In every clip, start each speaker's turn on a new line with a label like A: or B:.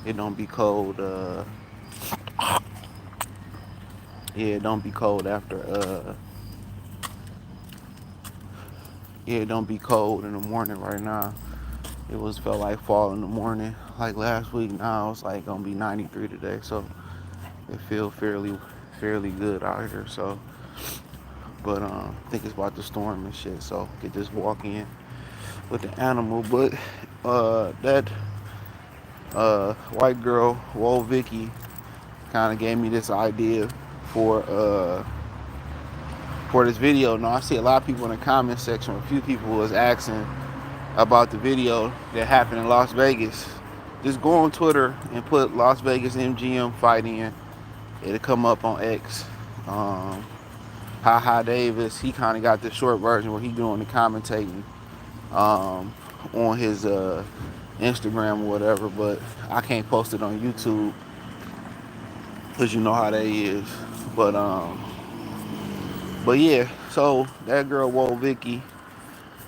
A: it don't be cold. Yeah, it don't be cold after. Yeah, it don't be cold in the morning right now. It was felt like fall in the morning, like last week. Now it's like gonna be 93 today, so it feel fairly good out here. So, but I think it's about to storm and shit. So get this walk in with the animal. But that white girl, Whoa Vicky, kind of gave me this idea for uh for this video. Now I see a lot of people in the comment section. A few people was asking about the video that happened in Las Vegas. Just go on Twitter and put Las Vegas MGM fight in. It'll come up on X. Um, Ha Davis, he kind of got the short version where he doing the commentating on his Instagram or whatever, but I can't post it on YouTube because you know how that is. But but yeah, so that girl Whoa Vicky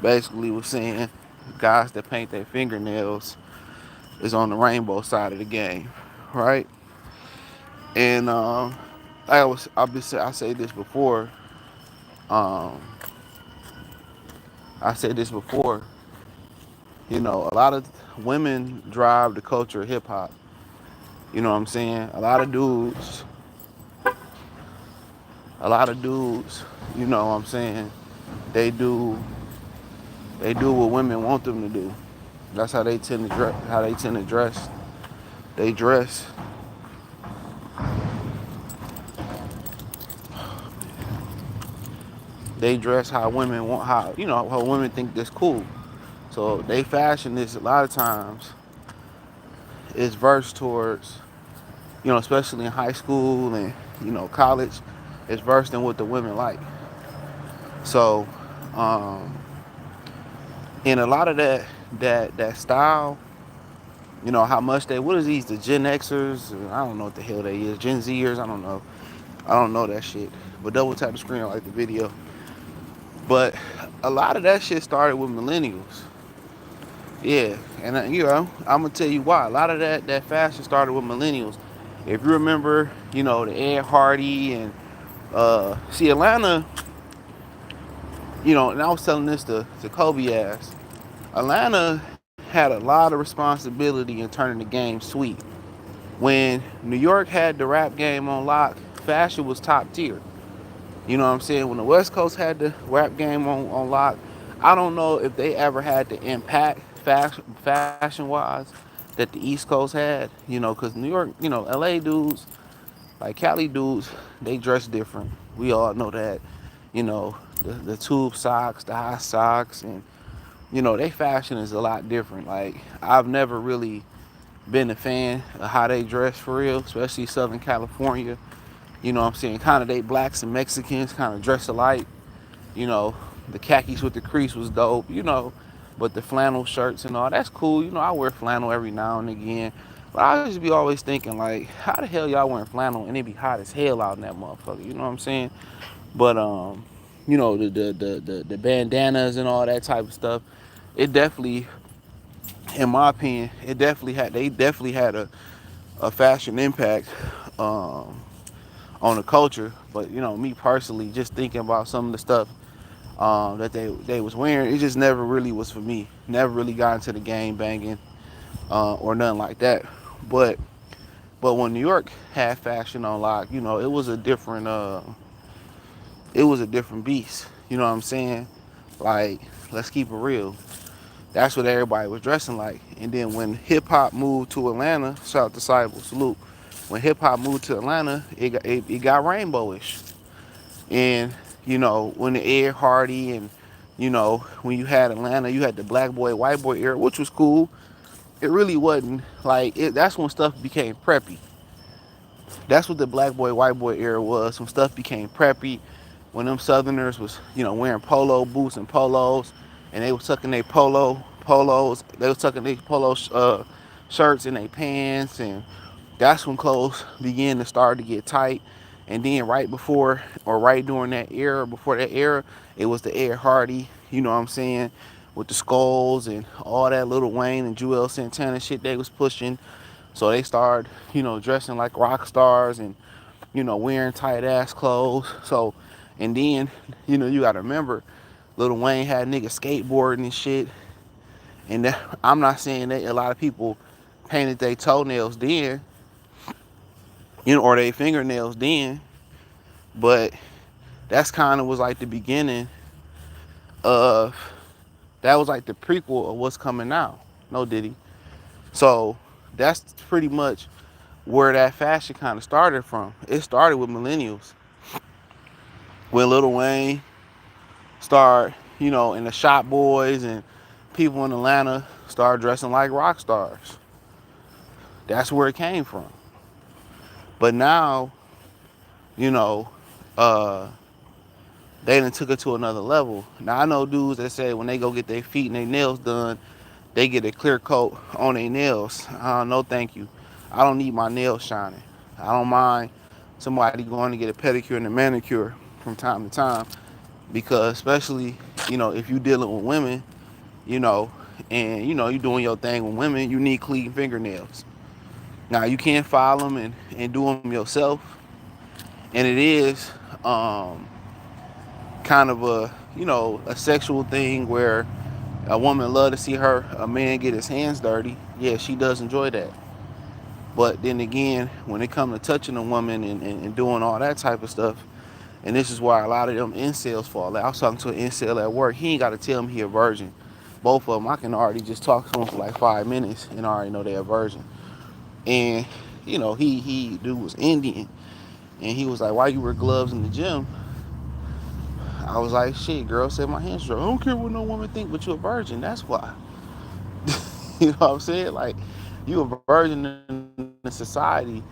A: basically was saying guys that paint their fingernails is on the rainbow side of the game, right? And I say this before. Um, I said this before. You know, a lot of women drive the culture of hip hop. You know what I'm saying? A lot of dudes. You know what I'm saying? They do, they do what women want them to do. That's how they tend to dress. How they tend to dress. They dress. They dress how women want. How how women think that's cool. So they fashion this a lot of times is versed towards, especially in high school and, college, it's versed in what the women like. So, um, in a lot of that style, how much what is these, the Gen Xers? I don't know what the hell they is. Gen Zers, I don't know. I don't know that shit. But double tap the screen like the video. But a lot of that shit started with millennials. Yeah, and I'm gonna tell you why. A lot of that fashion started with millennials. If you remember, the Ed Hardy and see Atlanta, and I was telling this to Kobe ass. Atlanta had a lot of responsibility in turning the game sweet. When New York had the rap game on lock, fashion was top tier. You know what I'm saying? When the West Coast had the rap game on lock, I don't know if they ever had the impact fashion wise that the East Coast had. Because New York, LA dudes, like Cali dudes, they dress different. We all know that. The tube socks, the high socks, and they fashion is a lot different. Like I've never really been a fan of how they dress for real, especially Southern California. You know what I'm saying? Kind of they blacks and Mexicans kind of dress alike. You know, the khakis with the crease was dope, but the flannel shirts and all, that's cool. I wear flannel every now and again. But I just be always thinking, like, how the hell y'all wearing flannel and it be hot as hell out in that motherfucker? You know what I'm saying? But, the bandanas and all that type of stuff, it definitely, in my opinion, they definitely had a fashion impact um, on the culture. But, me personally, just thinking about some of the stuff that they was wearing, it just never really was for me. Never really got into the game banging or nothing like that. But when New York had fashion on lock, it was a different beast. You know what I'm saying? Like, let's keep it real. That's what everybody was dressing like. And then when hip hop moved to Atlanta, shout out to Cyber, salute. When hip hop moved to Atlanta, it got rainbowish. And when the Ed Hardy and when you had Atlanta, you had the black boy, white boy era, which was cool. It really wasn't like it. That's when stuff became preppy. That's what the black boy, white boy era was. When stuff became preppy, when them Southerners was wearing polo boots and polos, and they was tucking their polos, they was tucking their polo shirts in their pants, and that's when clothes began to start to get tight. And then right before or right during that era, before that era, it was the Ed Hardy, you know what I'm saying? with the skulls and all that Lil Wayne and Jewel Santana shit they was pushing. So they started, dressing like rock stars and, wearing tight ass clothes. So, and then, you gotta remember, Lil Wayne had niggas skateboarding and shit. And I'm not saying that a lot of people painted their toenails then, or their fingernails then, but that's kind of was like the beginning of, that was like the prequel of what's coming now. No Diddy. So that's pretty much where that fashion kind of started from. It started with millennials. When Lil Wayne started, and the Shop Boys and people in Atlanta started dressing like rock stars. That's where it came from. But now, you know, uh, they done took it to another level. Now I know dudes that say when they go get their feet and their nails done, they get a clear coat on their nails. No, thank you. I don't need my nails shining. I don't mind somebody going to get a pedicure and a manicure from time to time, because especially, if you're dealing with women, you know, and you're doing your thing with women, you need clean fingernails. Now you can't file them and do them yourself, and it is kind of a sexual thing where a woman love to see a man get his hands dirty. Yeah, she does enjoy that. But then again, when it comes to touching a woman and doing all that type of stuff, and this is why a lot of them incels fall out. I was talking to an incel at work. He ain't got to tell me he a virgin. Both of them, I can already just talk to them for like 5 minutes and already know they're a virgin. And, he dude was Indian. And he was like, why you wear gloves in the gym? I was like, shit, girl said my hands are. I don't care what no woman think, but you a virgin. That's why. You know what I'm saying? Like, you a virgin in a society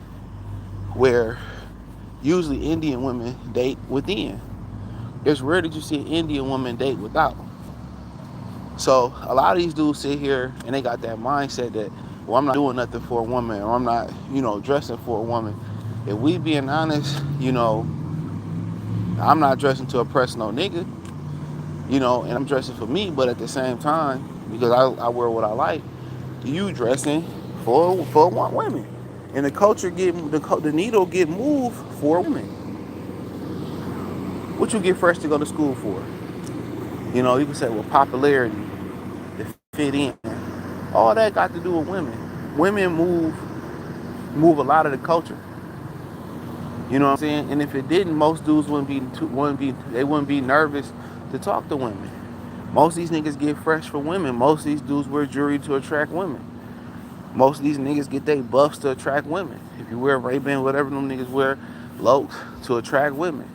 A: where usually Indian women date within. It's rare that you see an Indian woman date without. So a lot of these dudes sit here and they got that mindset that, well, I'm not doing nothing for a woman, or I'm not, dressing for a woman. If we being honest, I'm not dressing to impress no nigga, and I'm dressing for me, but at the same time, because I wear what I like, you dressing for women. And the culture the needle get moved for women. What you get fresh to go to school for? You can say, well, popularity, to fit in. All that got to do with women. Women move a lot of the culture. You know what I'm saying? And if it didn't, most dudes wouldn't be nervous to talk to women. Most of these niggas get fresh for women. Most of these dudes wear jewelry to attract women. Most of these niggas get their buffs to attract women. If you wear Ray-Ban, whatever them niggas wear, Lokes to attract women.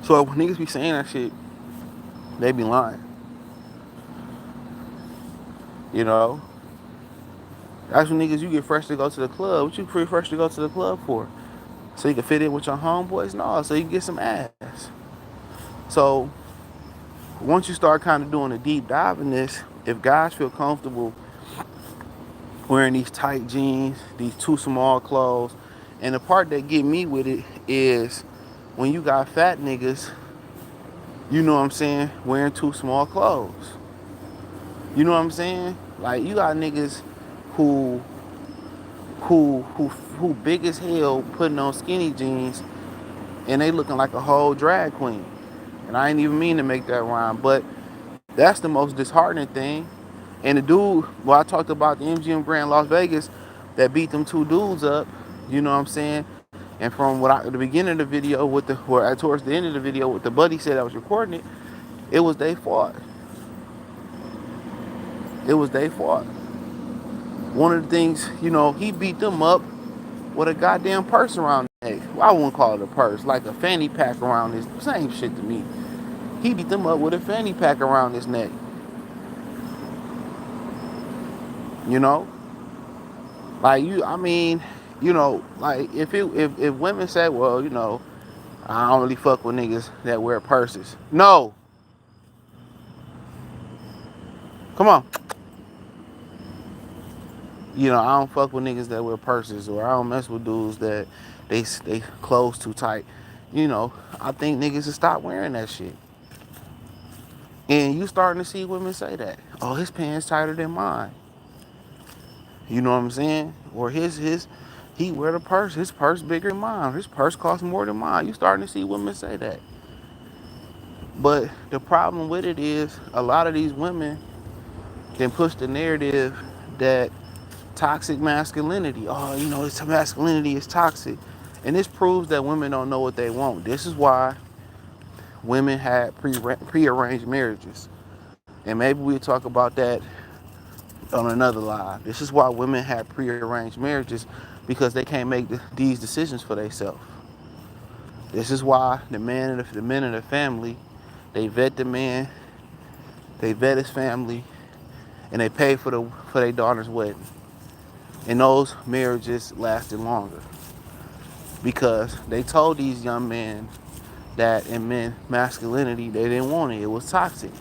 A: So when niggas be saying that shit, they be lying. You know? That's when niggas, you get fresh to go to the club. What you pretty fresh to go to the club for? So you can fit in with your homeboys? No, so you can get some ass. So once you start kind of doing a deep dive in this, if guys feel comfortable wearing these tight jeans, these too small clothes, and the part that get me with it is when you got fat niggas, you know what I'm saying, wearing too small clothes. You know what I'm saying? Like, you got niggas who big as hell putting on skinny jeans and they looking like a whole drag queen. And I ain't even mean to make that rhyme, but that's the most disheartening thing. And the dude, well, I talked about the MGM Grand Las Vegas that beat them two dudes up, you know what I'm saying? And from the beginning of the video towards the end of the video, what the buddy said I was recording it was their fault. It was their fault. One of the things, he beat them up with a goddamn purse around his neck. Well, I wouldn't call it a purse, like a fanny pack around his, same shit to me. He beat them up with a fanny pack around his neck. You know? Like, like if women say, well, I don't really fuck with niggas that wear purses. No. Come on. I don't fuck with niggas that wear purses, or I don't mess with dudes that they clothes too tight. I think niggas should stop wearing that shit. And you starting to see women say that. Oh, his pants tighter than mine. You know what I'm saying? Or his he wear the purse, his purse bigger than mine. His purse costs more than mine. You starting to see women say that. But the problem with it is a lot of these women can push the narrative that toxic masculinity. Oh, this masculinity is toxic. And this proves that women don't know what they want. This is why women had prearranged marriages. And maybe we'll talk about that on another live. This is why women have prearranged marriages, because they can't make these decisions for themselves. This is why the men in the family, they vet the man, they vet his family, and they pay for their daughter's wedding. And those marriages lasted longer because they told these young men that in men masculinity they didn't want it. It was toxic.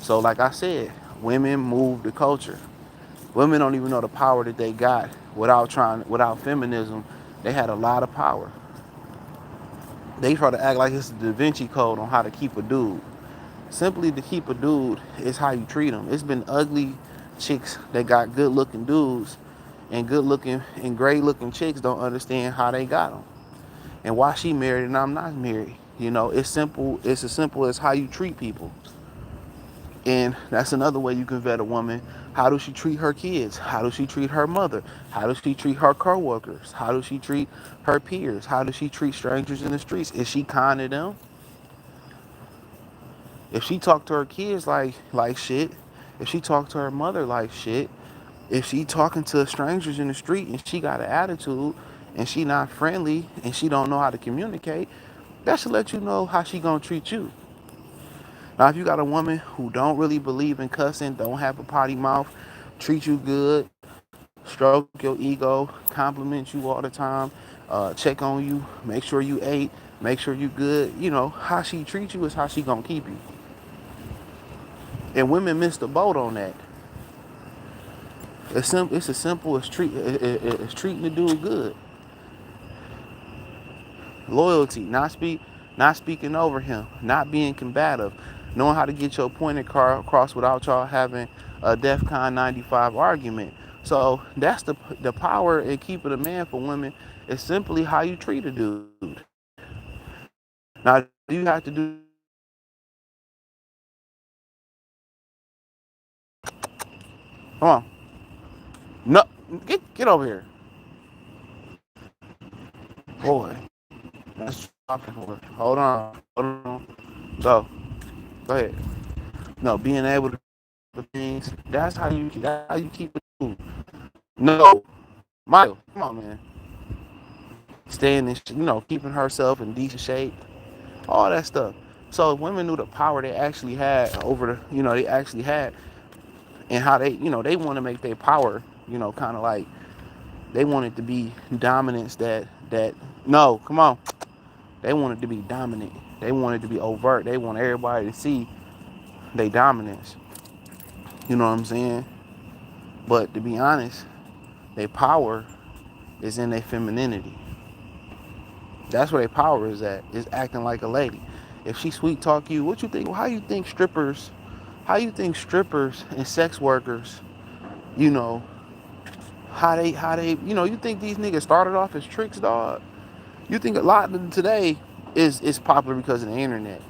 A: So like I said, women move the culture. Women don't even know the power that they got without feminism. They had a lot of power. They try to act like it's the Da Vinci Code on how to keep a dude. Simply to keep a dude is how you treat him. It's been ugly chicks that got good looking dudes, and good looking and great looking chicks don't understand how they got them and why she married and I'm not married. It's simple. It's as simple as how you treat people. And that's another way you can vet a woman. How does she treat her kids? How does she treat her mother? How does she treat her coworkers? How does she treat her peers? How does she treat strangers in the streets? Is she kind to them? If she talk to her kids like shit, if she talk to her mother like shit, if she talking to strangers in the street and she got an attitude and she not friendly and she don't know how to communicate, that should let you know how she gonna treat you. Now, if you got a woman who don't really believe in cussing, don't have a potty mouth, treat you good, stroke your ego, compliment you all the time, check on you, make sure you ate, make sure you good, how she treats you is how she gonna keep you. And women miss the boat on that. It's as simple as treating the dude good. Loyalty, not speaking over him, not being combative, knowing how to get your point across without y'all having a DEFCON 95 argument. So that's the power in keeping a man for women is simply how you treat a dude. Now, do you have to do? Come on, no, get over here, boy. That's hold on, hold on. Go ahead. No, being able to do things. That's how you keep it cool. No, Michael, come on, man. Staying in, keeping herself in decent shape, all that stuff. So if women knew the power they actually had over they actually had, and how they want to make their power, kind of like they want it to be dominance no, come on. They want it to be dominant. They want it to be overt. They want everybody to see their dominance. You know what I'm saying? But to be honest, their power is in their femininity. That's where their power is at, is acting like a lady. If she sweet talk you, what you think? How you think strippers and sex workers, you know, you think these niggas started off as tricks, dog? You think a lot of them today is popular because of the internet.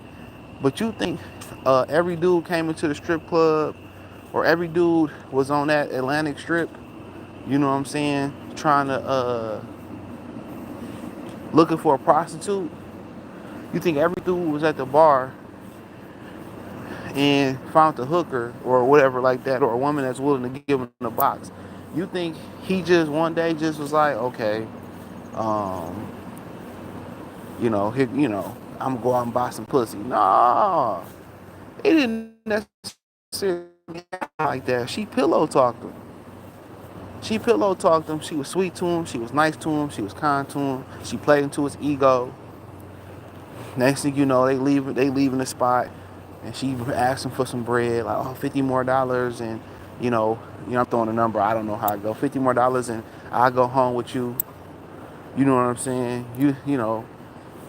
A: But you think every dude came into the strip club, or every dude was on that Atlantic strip, you know what I'm saying, trying to looking for a prostitute? You think every dude was at the bar and found a hooker or whatever like that, or a woman that's willing to give him a box? You think he just one day just was like, okay, um, I'm gonna go out and buy some pussy? Nah, it didn't necessarily happen like that. She pillow talked him. She pillow talked him. She was sweet to him. She was nice to him. She was kind to him. She played into his ego. Next thing you know, they leaving the spot, and she asked him for some bread, like, oh, $50 more, and I'm throwing a number. I don't know how I go. $50 more, and I'll go home with you. You know what I'm saying?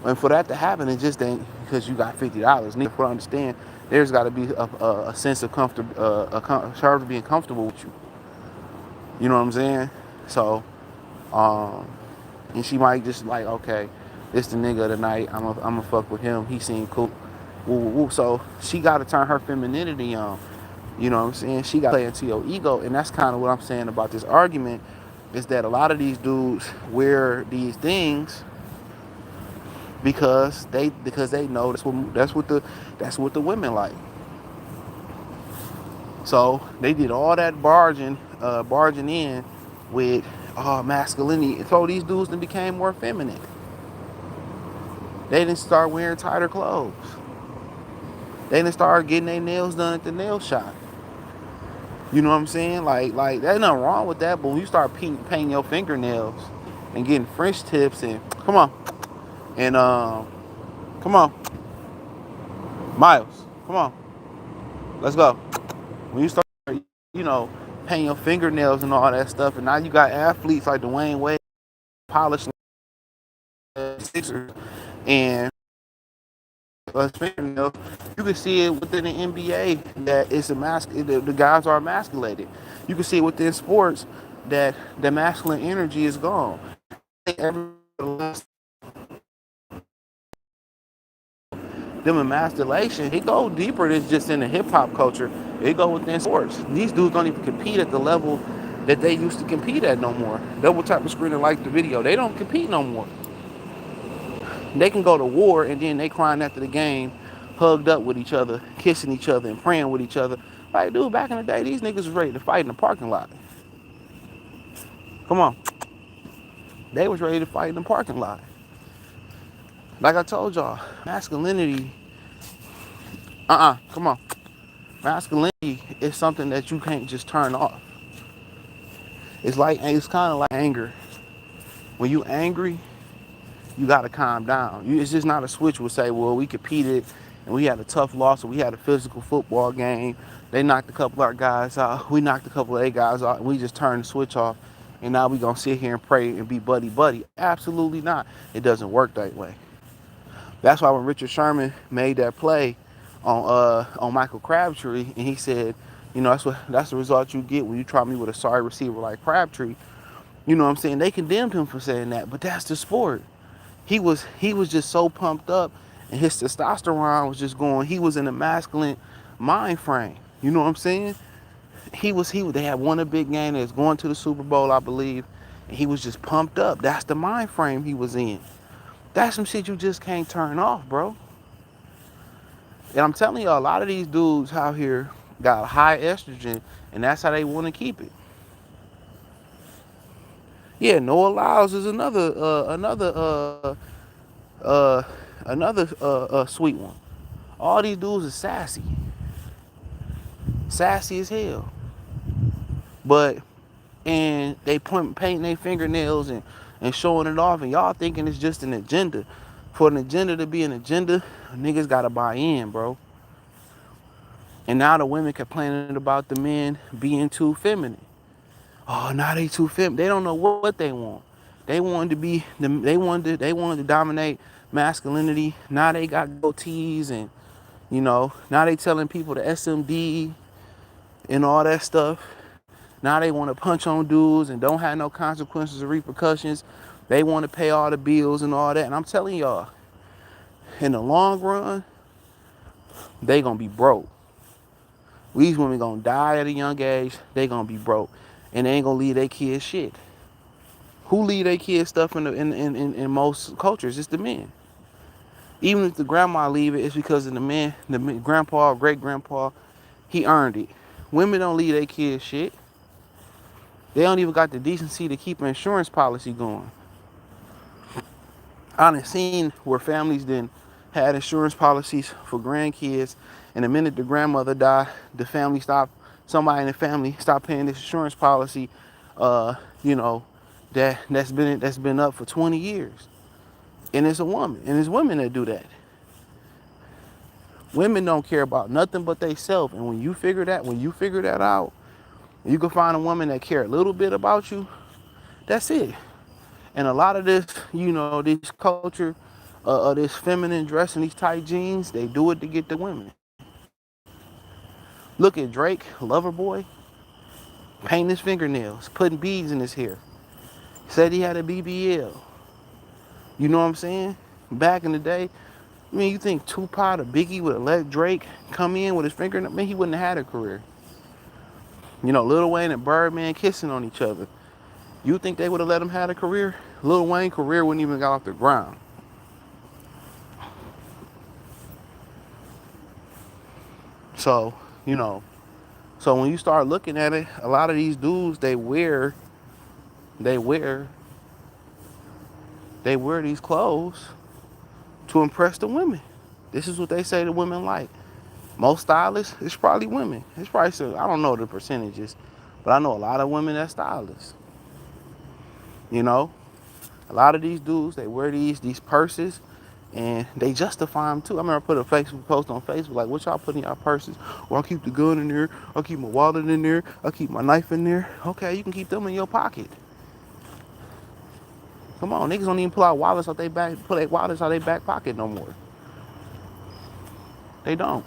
A: And for that to happen, it just ain't because you got $50. Nigga, for understand, There's got to be a sense of comfort, her being comfortable with you. You know what I'm saying? So, um, and she might just like, okay, this the nigga of the night. I'm a fuck with him. He seemed cool. Woo, woo, woo. So she got to turn her femininity on. You know what I'm saying? She got to play into your ego, and that's kind of what I'm saying about this argument. Is that a lot of these dudes wear these things because they know that's what the women like. So they did all that barging in with masculinity. So these dudes then became more feminine. They didn't start wearing tighter clothes. They didn't start getting their nails done at the nail shop. You know what I'm saying? Like there's nothing wrong with that, but when you start painting your fingernails and getting French tips and come on and come on, Miles, come on, let's go. When you start, you know, painting your fingernails and all that stuff, and now you got athletes like Dwayne Wade polishing Sixers and fingernails, you can see it within the NBA that the guys are emasculated. You can see it within sports that the masculine energy is gone. Them emasculation, it go deeper than just in the hip hop culture. It go within sports. These dudes don't even compete at the level that they used to compete at no more. Double tap the screen and like the video. They don't compete no more. They can go to war and then they crying after the game, hugged up with each other, kissing each other and praying with each other. Like, dude, back in the day, these niggas was ready to fight in the parking lot. Come on. They was ready to fight in the parking lot. Like I told y'all, masculinity, come on. Masculinity is something that you can't just turn off. It's kind of like anger. When you angry, you got to calm down. It's just not a switch. We'll say, well, we competed and we had a tough loss, or we had a physical football game. They knocked a couple of our guys out. We knocked a couple of their guys out. And we just turned the switch off. And now we going to sit here and pray and be buddy-buddy. Absolutely not. It doesn't work that way. That's why when Richard Sherman made that play on Michael Crabtree, and he said, you know, that's the result you get when you try me with a sorry receiver like Crabtree. You know what I'm saying? They condemned him for saying that, but that's the sport. He was just so pumped up, and his testosterone was just going. He was in a masculine mind frame. You know what I'm saying? They had won a big game. They was going to the Super Bowl, I believe, and he was just pumped up. That's the mind frame he was in. That's some shit you just can't turn off, bro. And I'm telling you, a lot of these dudes out here got high estrogen, and that's how they want to keep it. Yeah, Noah Lyles is uh, another sweet one. All these dudes are sassy as hell. But and they painting their fingernails and showing it off, and y'all thinking it's just an agenda. For an agenda to be an agenda, niggas gotta buy in, bro. And now the women complaining about the men being too feminine. Oh, now they too feminine. They don't know what they want. They wanted to be they wanted to dominate masculinity. Now they got goatees and now they telling people to SMD and all that stuff. Now they want to punch on dudes and don't have no consequences or repercussions. They want to pay all the bills and all that. And I'm telling y'all, in the long run, they gonna be broke. These women gonna die at a young age. They gonna be broke, and they ain't gonna leave their kids shit. Who leave their kids stuff in most cultures? It's the men. Even if the grandma leave it, it's because of the man, grandpa, great grandpa, he earned it. Women don't leave their kids shit. They don't even got the decency to keep an insurance policy going. I done seen where families then had insurance policies for grandkids, and the minute the grandmother died, somebody in the family stopped paying this insurance policy. Uh, you know, that's been up for 20 years, and it's a woman, and it's women that do that. Women don't care about nothing but they self, and when you figure that out, you can find a woman that care a little bit about you. That's it. And a lot of this culture, this feminine dress and these tight jeans, they do it to get the women. Look at Drake, Loverboy, painting his fingernails, putting beads in his hair. Said he had a BBL. You know what I'm saying? Back in the day, I mean, you think Tupac or Biggie would have let Drake come in with his fingernails? Man, he wouldn't have had a career. You know, Lil Wayne and Birdman kissing on each other. You think they would have let him have a career? Lil Wayne's career wouldn't even got off the ground. So, you know, so when you start looking at it, a lot of these dudes, they wear, they wear these clothes to impress the women. This is what they say the women like. Most stylists, it's probably women. It's probably some, I don't know the percentages, but I know a lot of women that stylists. You know, a lot of these dudes, they wear these purses, and they justify them too. I remember I put a Facebook post on Facebook like, what y'all put in y'all purses? Well, I keep the gun in there, I keep my wallet in there, I keep my knife in there. Okay, you can keep them in your pocket. Come on, niggas don't even pull out wallets out they back, put their wallets out their back pocket no more. They don't.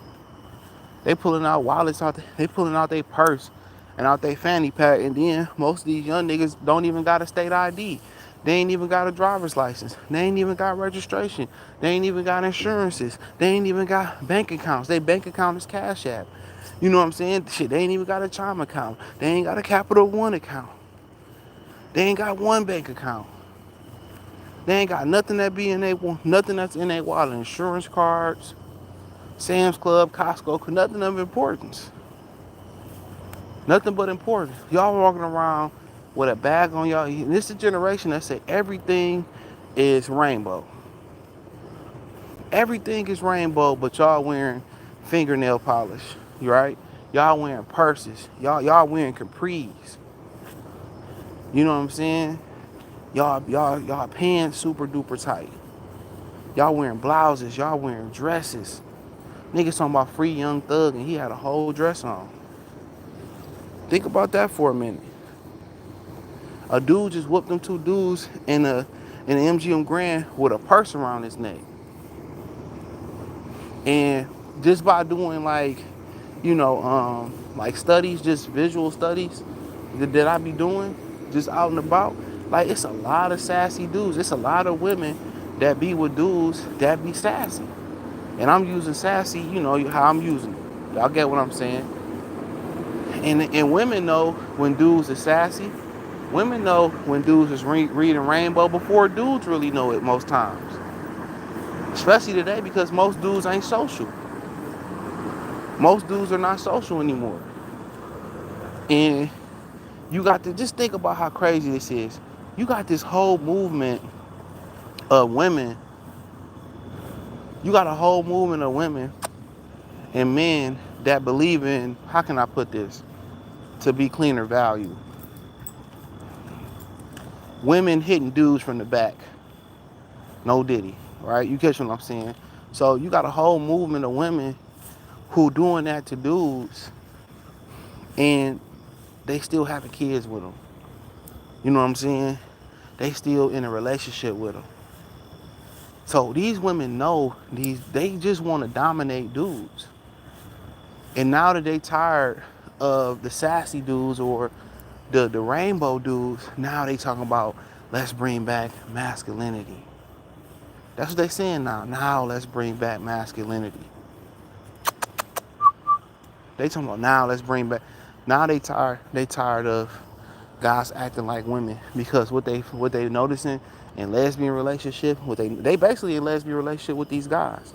A: They pulling out wallets out, they pulling out their purse and out their fanny pack, and then most of these young niggas don't even got a state ID. They ain't even got a driver's license. They ain't even got registration. They ain't even got insurances. They ain't even got bank accounts. They bank account is Cash App. You know what I'm saying? Shit, they ain't even got a Chime account. They ain't got a Capital One account. They ain't got one bank account. They ain't got nothing that be in nothing that's in their wallet. Insurance cards, Sam's Club, Costco, nothing of importance. Nothing but important. Y'all walking around with a bag on y'all. This is a generation that say everything is rainbow. Everything is rainbow, but y'all wearing fingernail polish, right? Y'all wearing purses. Y'all wearing capris. You know what I'm saying? Y'all pants super duper tight. Y'all wearing blouses. Y'all wearing dresses. Niggas talking about Free Young Thug and he had a whole dress on. Think about that for a minute. A dude just whooped them two dudes in an MGM Grand with a purse around his neck. And just by doing like studies, just visual studies that I be doing, just out and about, like it's a lot of sassy dudes. It's a lot of women that be with dudes that be sassy. And I'm using sassy, you know, how I'm using it. Y'all get what I'm saying? And women know when dudes are sassy. Women know when dudes is reading rainbow before dudes really know it most times. Especially today because most dudes ain't social. Most dudes are not social anymore. And you got to just think about how crazy this is. You got this whole movement of women. You got a whole movement of women and men that believe in, how can I put this, to be cleaner value. Women hitting dudes from the back. No diddy, right? You catch what I'm saying? So you got a whole movement of women who doing that to dudes and they still having kids with them. You know what I'm saying? They still in a relationship with them. So these women know they just want to dominate dudes. And now that they tired of the sassy dudes or the rainbow dudes, now they talking about let's bring back masculinity. That's what they saying now. Now let's bring back masculinity. They talking about now let's bring back. Now they tired of guys acting like women because what they noticing in lesbian relationship, they basically in lesbian relationship with these guys,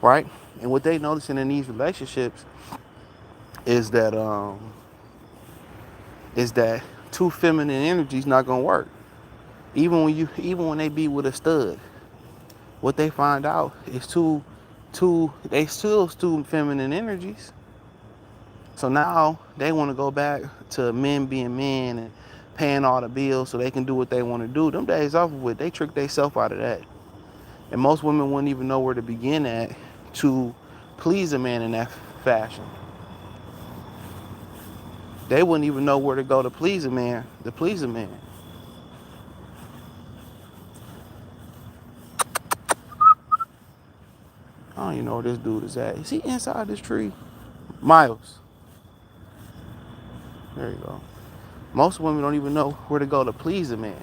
A: right? And what they noticing in these relationships is that two feminine energies not gonna work. Even when they be with a stud, what they find out is they still two feminine energies. So now they want to go back to men being men and paying all the bills so they can do what they want to do. Them days over with, they trick themselves out of that. And most women wouldn't even know where to begin at to please a man in that fashion. They wouldn't even know where to go to please a man, I don't even know where this dude is at. Is he inside this tree? Miles. There you go. Most women don't even know where to go to please a man.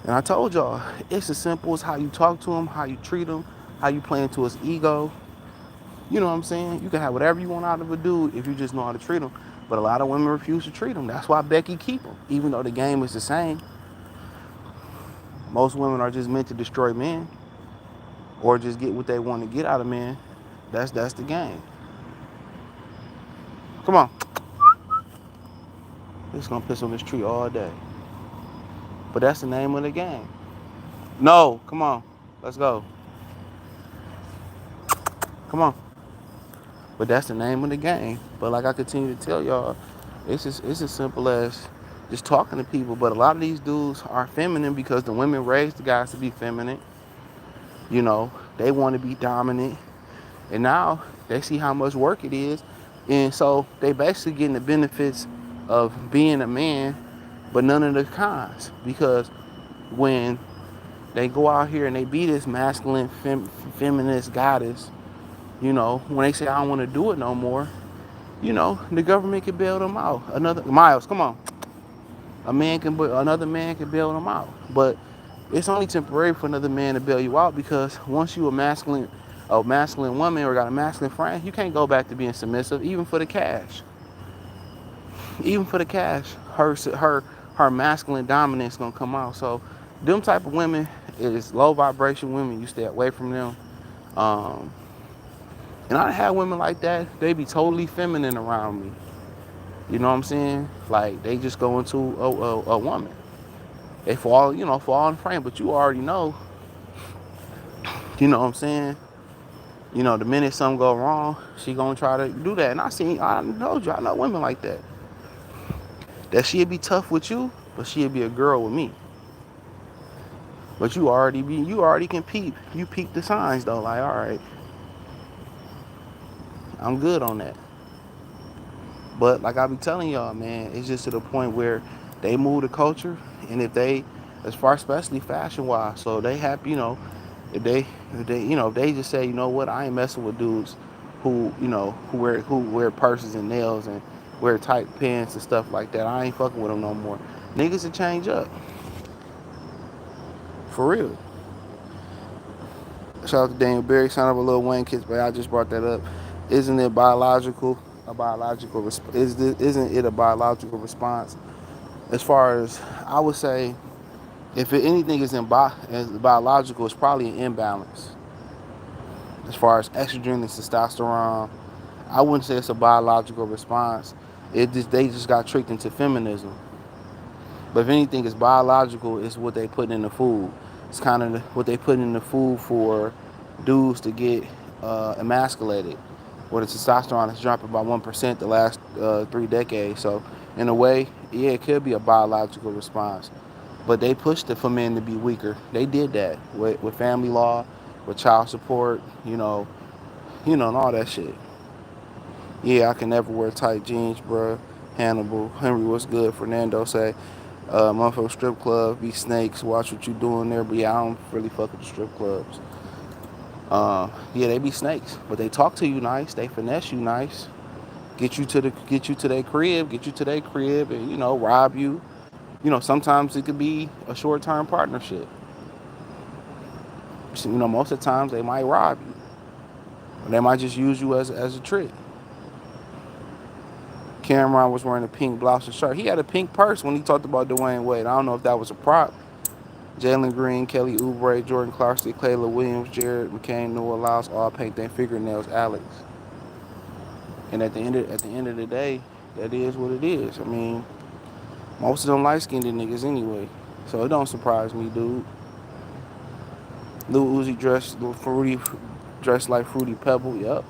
A: And I told y'all, it's as simple as how you talk to him, how you treat him, how you play into his ego. You know what I'm saying? You can have whatever you want out of a dude if you just know how to treat him. But a lot of women refuse to treat him. That's why Becky keep him. Even though the game is the same, most women are just meant to destroy men or just get what they want to get out of men. That's the game. Come on. It's gonna piss on this tree all day. But that's the name of the game. No, come on. Let's go. Come on. But that's the name of the game. But like I continue to tell y'all, it's as simple as just talking to people. But a lot of these dudes are feminine because the women raised the guys to be feminine. You know, they want to be dominant. And now they see how much work it is. And so they basically getting the benefits of being a man, but none of the cons. Because when they go out here and they be this masculine, feminist goddess, you know, when they say, I don't want to do it no more, you know, the government can bail them out. Another Miles, come on. Another man can bail them out. But it's only temporary for another man to bail you out because once you a masculine woman or got a masculine friend, you can't go back to being submissive, even for the cash. Even for the cash, her masculine dominance gonna come out. So them type of women is low vibration women. You stay away from them. Um, and I had women like that. They be totally feminine around me. You know what I'm saying? Like they just go into a woman. They fall in frame. But you already know. You know what I'm saying? You know, the minute something go wrong, she gonna try to do that. And I told you, I know women like that. That she'd be tough with you, but she'd be a girl with me. But you already can peep. You peep the signs though. Like, all right, I'm good on that. But like I be telling y'all, man, it's just to the point where they move the culture, and if they, as far especially fashion wise, so they happy, you know, if they just say, you know what, I ain't messing with dudes who wear purses and nails and wear tight pants and stuff like that. I ain't fucking with them no more. Niggas will change up, for real. Shout out to Daniel Berry, sign up a Lil Wayne kids, but I just brought that up. Isn't it biological? Isn't it a biological response? As far as I would say, if anything is biological, it's probably an imbalance. As far as estrogen and testosterone, I wouldn't say it's a biological response. They just got tricked into feminism. But if anything is biological, it's what they put in the food. It's kind of what they put in the food for dudes to get emasculated. Where the testosterone has dropped about 1% the last 3 decades. So in a way, yeah, it could be a biological response. But they pushed it for men to be weaker. They did that with family law, with child support, and all that shit. Yeah, I can never wear tight jeans, bruh. Hannibal, Henry, what's good? Fernando say, motherfucker strip club, be snakes, watch what you doing there. But yeah, I don't really fuck with the strip clubs. Yeah, they be snakes, but they talk to you nice, they finesse you nice, get you to their crib, and rob you. Sometimes it could be a short-term partnership. Most of the times they might rob you, or they might just use you as a trick. Cameron was wearing a pink blouse and shirt. He had a pink purse when he talked about Dwayne Wade. I don't know if that was a prop. Jalen Green, Kelly Oubre, Jordan Clarkson, Clayla Williams, Jared McCain, Noah Lyles, all paint their fingernails Alex. And at the end of the day, that is what it is. I mean, most of them light-skinned niggas anyway. So it don't surprise me, dude. Lil Uzi dressed like Fruity Pebble, yep.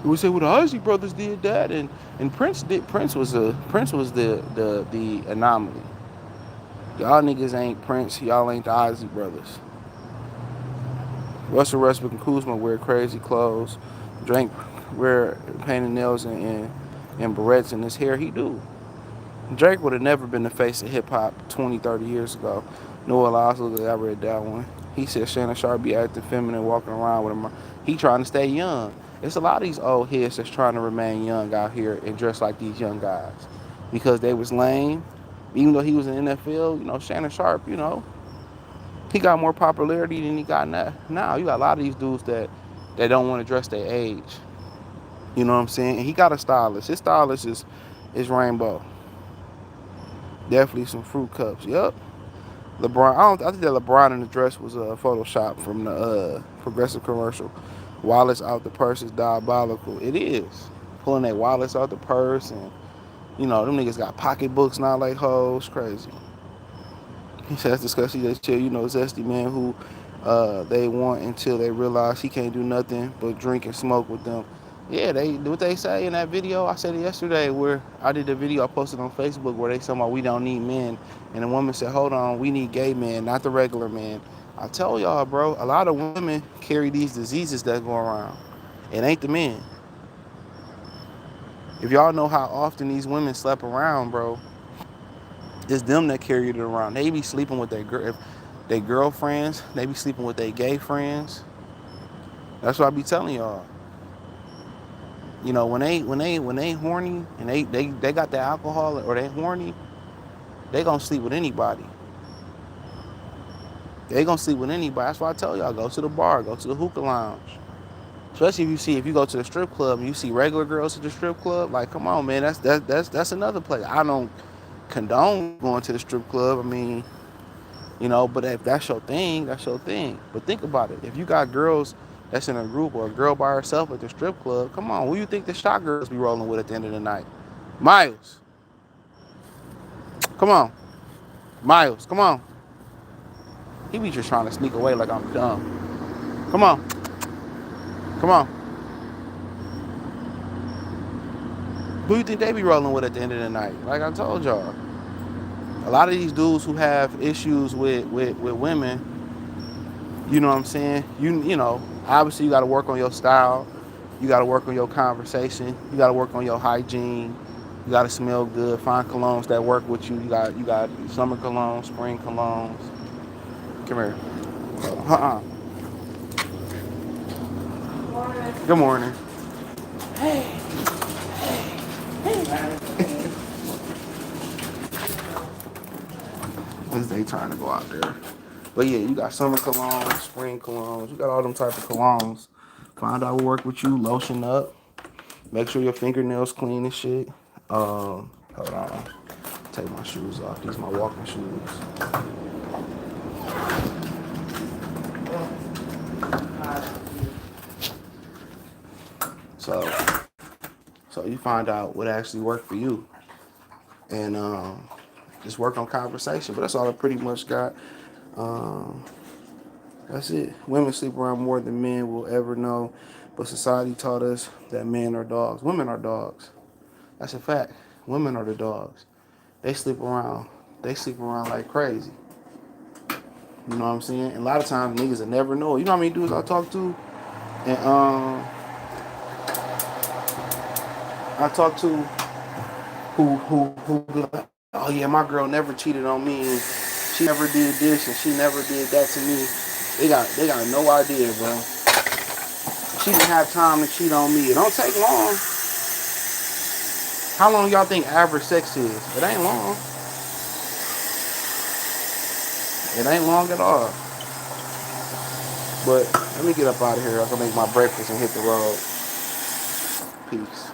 A: We would say, well, the Ozzy brothers did that, and Prince did. Prince was the anomaly. Y'all niggas ain't Prince. Y'all ain't the Ozzy brothers. Russell Westbrook and Kuzma wear crazy clothes. Drake wear painted nails and barrettes in his hair. He do. Drake would have never been the face of hip hop 20, 30 years ago. Noah Lyles, I read that one. He said Shannon Sharp be acting feminine, walking around with him. He trying to stay young. It's a lot of these old heads that's trying to remain young out here and dress like these young guys because they was lame. Even though he was in the NFL, Shannon Sharp, he got more popularity than he got now. You got a lot of these dudes that don't want to dress their age. You know what I'm saying? And he got a stylist. His stylist is Rainbow. Definitely some fruit cups. Yep. LeBron. I think that LeBron in the dress was a Photoshop from the Progressive commercial. Wallets out the purse is diabolical. It is. Pulling their wallets out the purse and them niggas got pocketbooks now like hoes. Crazy. He says discuss they chill, zesty man who they want until they realize he can't do nothing but drink and smoke with them. Yeah, they what they say in that video. I said it yesterday where I did the video I posted on Facebook where they talking about we don't need men, and the woman said, "Hold on, we need gay men, not the regular men." I tell y'all, bro, a lot of women carry these diseases that go around. It ain't the men. If y'all know how often these women slept around, bro, it's them that carry it around. They be sleeping with their girlfriends. They be sleeping with their gay friends. That's what I be telling y'all. When they horny and they got the alcohol or they horny, they gonna sleep with anybody. They gonna sleep with anybody. That's why I tell y'all, go to the bar, go to the hookah lounge. Especially if you go to the strip club and you see regular girls at the strip club, like come on, man, that's another place. I don't condone going to the strip club. I mean, but if that's your thing, that's your thing. But think about it. If you got girls that's in a group or a girl by herself at the strip club, come on, who you think the shot girls be rolling with at the end of the night? Miles. Come on. Miles, come on. He be just trying to sneak away like I'm dumb. Come on. Come on. Who you think they be rolling with at the end of the night? Like I told y'all. A lot of these dudes who have issues with women, you know what I'm saying? Obviously you got to work on your style. You got to work on your conversation. You got to work on your hygiene. You got to smell good. Find colognes that work with you. You got summer colognes, spring colognes. Come here. Good morning. Hey. This they trying to go out there. But yeah, you got summer colognes, spring colognes. You got all them type of colognes. Find out what work with you. Lotion up. Make sure your fingernails clean and shit. Hold on. Take my shoes off. These are my walking shoes. So you find out what actually worked for you, and just work on conversation. But that's all I pretty much got. That's it. Women sleep around more than men will ever know, but society taught us that men are dogs. Women are dogs. That's a fact. Women are the dogs. They sleep around. They sleep around like crazy. You know what I'm saying? And a lot of times niggas will never know. You know how many dudes I talk to? And I talk to who be like, oh yeah, my girl never cheated on me and she never did this and she never did that to me. They got no idea, bro. She didn't have time to cheat on me. It don't take long. How long y'all think average sex is? It ain't long. It ain't long at all. But let me get up out of here. I can make my breakfast and hit the road. Peace.